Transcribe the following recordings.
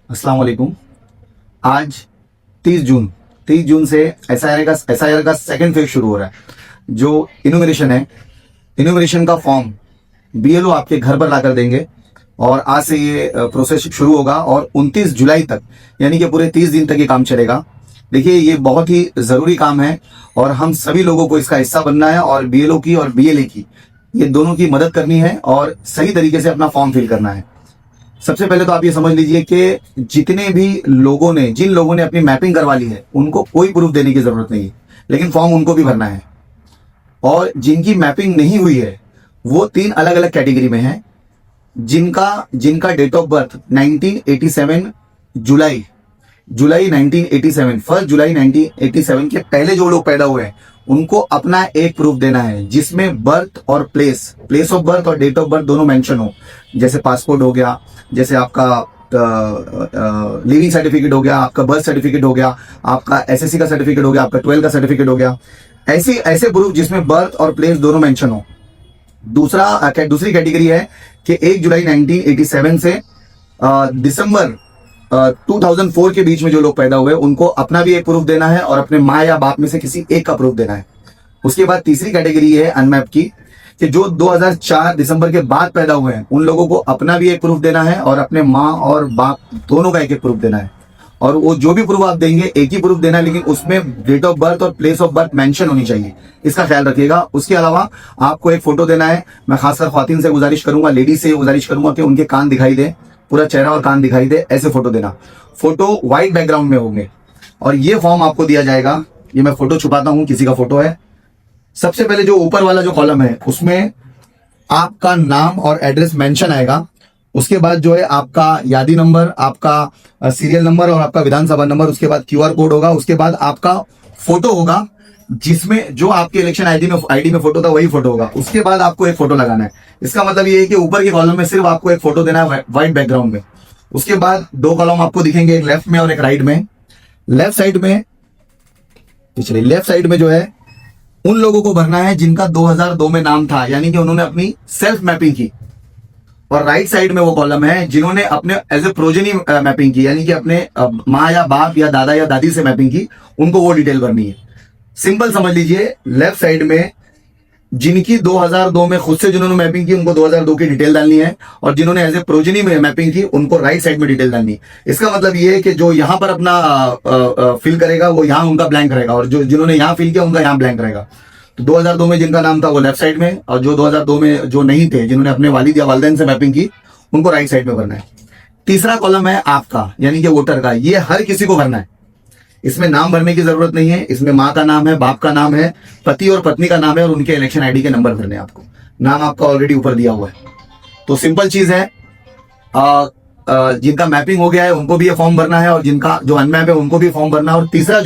अस्सलाम वालेकुम। आज 30 जून से एसआईआर का सेकंड फेज शुरू हो रहा है। जो इनोमिनेशन है, इनोमिनेशन का फॉर्म बीएलओ आपके घर पर लाकर देंगे और आज से ये प्रोसेस शुरू होगा और 29 जुलाई तक यानी कि पूरे 30 दिन तक ये काम चलेगा। देखिए, ये बहुत ही ज़रूरी काम है और हम सभी लोगों को इसका हिस्सा बनना है और बीएलओ की और बीएलए की, ये दोनों की मदद करनी है और सही तरीके से अपना फॉर्म फिल करना है। सबसे पहले तो आप ये समझ लीजिए कि जितने भी लोगों ने जिन लोगों ने अपनी मैपिंग करवा ली है उनको कोई प्रूफ देने की जरूरत नहीं है, लेकिन फॉर्म उनको भी भरना है। और जिनकी मैपिंग नहीं हुई है वो 3 अलग अलग कैटेगरी में है। जिनका डेट ऑफ बर्थ 1987 जुलाई 1987 1 जुलाई 1987 के पहले जो लोग पैदा हुए हैं उनको अपना एक प्रूफ देना है, जिसमें बर्थ और प्लेस ऑफ बर्थ और डेट ऑफ बर्थ दोनों मेंशन हो। जैसे पासपोर्ट हो गया, जैसे आपका लिविंग सर्टिफिकेट हो गया, आपका बर्थ सर्टिफिकेट हो गया, आपका एसएससी का सर्टिफिकेट हो गया, आपका 12 का सर्टिफिकेट हो गया। ऐसे प्रूफ जिसमें बर्थ और प्लेस दोनों मेंशन हो। दूसरी कैटेगरी है कि 1 जुलाई 1987 से दिसंबर 2004 के बीच में जो लोग पैदा हुए उनको अपना भी एक प्रूफ देना है और अपने माँ या बाप में से किसी एक का प्रूफ देना है। उसके बाद तीसरी कैटेगरी है अनमैप की, कि जो 2004 दिसंबर के बाद पैदा हुए हैं उन लोगों को अपना भी एक प्रूफ देना है और अपने माँ और बाप दोनों का एक प्रूफ देना है। और वो जो भी प्रूफ आप देंगे एक ही प्रूफ देना है, लेकिन उसमें डेट ऑफ बर्थ और प्लेस ऑफ बर्थ मेंशन होनी चाहिए, इसका ख्याल रखिएगा। उसके अलावा आपको एक फोटो देना है। मैं खासकर ख्वातीन से गुजारिश करूंगा, लेडीज से गुजारिश करूंगा कि उनके कान दिखाई दे, पूरा चेहरा और कान दिखाई दे, ऐसे फोटो देना। फोटो व्हाइट बैकग्राउंड में होंगे और ये फॉर्म आपको दिया जाएगा। ये मैं फोटो छुपाता हूं, किसी का फोटो है। सबसे पहले जो ऊपर वाला जो कॉलम है उसमें आपका नाम और एड्रेस मेंशन आएगा। उसके बाद जो है आपका यादी नंबर, आपका सीरियल नंबर और आपका विधानसभा नंबर, उसके बाद क्यूआर कोड होगा, उसके बाद आपका फोटो होगा जिसमें जो आपके इलेक्शन आईडी में फोटो था वही फोटो होगा। उसके बाद आपको एक फोटो लगाना है। इसका मतलब ये है कि ऊपर के कॉलम में सिर्फ आपको एक फोटो देना है व्हाइट बैकग्राउंड में। उसके बाद 2 कॉलम आपको दिखेंगे, एक लेफ्ट में और एक राइट में। लेफ्ट साइड में जो है उन लोगों को भरना है जिनका 2002 में नाम था, यानी कि उन्होंने अपनी सेल्फ मैपिंग की। और राइट साइड में वो कॉलम है जिन्होंने अपने एज ए प्रोजेनी मैपिंग की, यानी कि अपने माँ या बाप या दादा या दादी से मैपिंग की, उनको वो डिटेल भरनी है। सिंपल समझ लीजिए, लेफ्ट साइड में जिनकी 2002 में खुद से जिन्होंने मैपिंग की उनको 2002 की डिटेल डालनी है, और जिन्होंने एज ए प्रोजेनी में मैपिंग की उनको राइट साइड में डिटेल डालनी है। इसका मतलब ये है कि जो यहां पर अपना फिल करेगा वो यहां उनका ब्लैंक रहेगा, और जो जिन्होंने यहां फिल किया उनका यहां ब्लैंक रहेगा। तो 2002 में जिनका नाम था वो लेफ्ट साइड में, और जो 2002 में जो नहीं थे, जिन्होंने अपने वालिद या वालिदैन से मैपिंग की, उनको राइट साइड में भरना है। तीसरा कॉलम है आपका, यानी कि वोटर का। ये हर किसी को भरना है, इसमें नाम भरने की जरूरत नहीं है। इसमें माँ का नाम है, बाप का नाम है, पति और पत्नी का नाम है और उनके इलेक्शन आईडी के नंबर भरने हैं आपको। नाम आपका ऑलरेडी ऊपर दिया हुआ है। तो सिंपल चीज है, जिनका मैपिंग हो गया है उनको भी ये फॉर्म भरना है और जिनका जो अनमैप है उनको भी फॉर्म भरना है। और तीसरा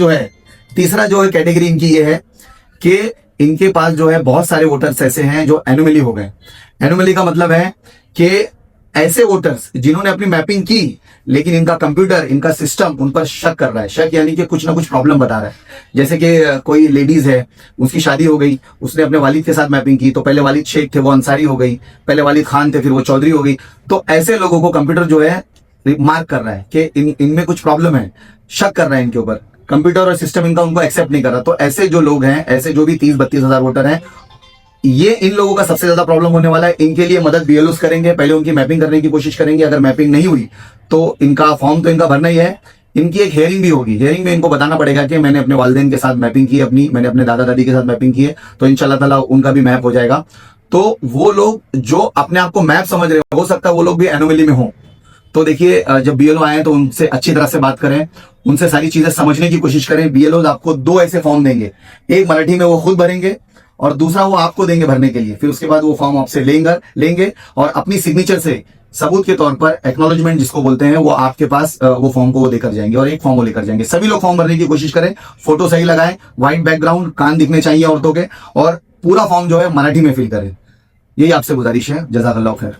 जो है कैटेगरी इनकी ये है कि इनके पास जो है बहुत सारे वोटर्स ऐसे हैं जो एनोमली हो गए। एनोमली का मतलब है कि ऐसे वोटर्स जिन्होंने अपनी मैपिंग की लेकिन इनका कंप्यूटर, इनका सिस्टम उन पर शक कर रहा है। शक यानी कि कुछ ना कुछ प्रॉब्लम बता रहा है। जैसे कि कोई लेडीज है, उसकी शादी हो गई, उसने अपने वालिद के साथ मैपिंग की, तो पहले वालिद शेख थे वो अंसारी हो गई, पहले वालिद खान थे फिर वो चौधरी हो गई। तो ऐसे लोगों को कंप्यूटर जो है मार्क कर रहा है कि इनमें कुछ प्रॉब्लम है, शक कर रहा है इनके ऊपर। कंप्यूटर और सिस्टम इनका उनको एक्सेप्ट नहीं कर रहा। तो ऐसे जो लोग हैं, ऐसे जो भी 30-32 हजार वोटर हैं, ये इन लोगों का सबसे ज्यादा प्रॉब्लम होने वाला है। इनके लिए मदद बीएलओस करेंगे, पहले उनकी मैपिंग करने की कोशिश करेंगे। अगर मैपिंग नहीं हुई तो इनका फॉर्म तो इनका भरना ही है। इनकी एक हियरिंग भी होगी। हियरिंग में इनको बताना पड़ेगा कि मैंने अपने वालिदैन के साथ मैपिंग की, मैंने अपने दादा दादी के साथ मैपिंग की है, तो इंशाल्लाह ताला उनका भी मैप हो जाएगा। तो वो लोग जो अपने आप को मैप समझ रहे हो सकता है वो लोग भी एनोमली में हो। तो देखिए, जब बीएलओ आए तो उनसे अच्छी तरह से बात करें, उनसे सारी चीजें समझने की कोशिश करें। बीएलओ आपको 2 ऐसे फॉर्म देंगे, एक मराठी में वो खुद भरेंगे और दूसरा वो आपको देंगे भरने के लिए। फिर उसके बाद वो फॉर्म आपसे लेंगे और अपनी सिग्नेचर से सबूत के तौर पर, एक्नॉलेजमेंट जिसको बोलते हैं, वो आपके पास वो फॉर्म को वो देकर जाएंगे और एक फॉर्म वो लेकर जाएंगे। सभी लोग फॉर्म भरने की कोशिश करें, फोटो सही लगाएं, व्हाइट बैकग्राउंड, कान दिखने चाहिए औरतों के, और पूरा फॉर्म जो है मराठी में फिल करें। यही आपसे गुजारिश है। जज़ाकल्लाह खैर।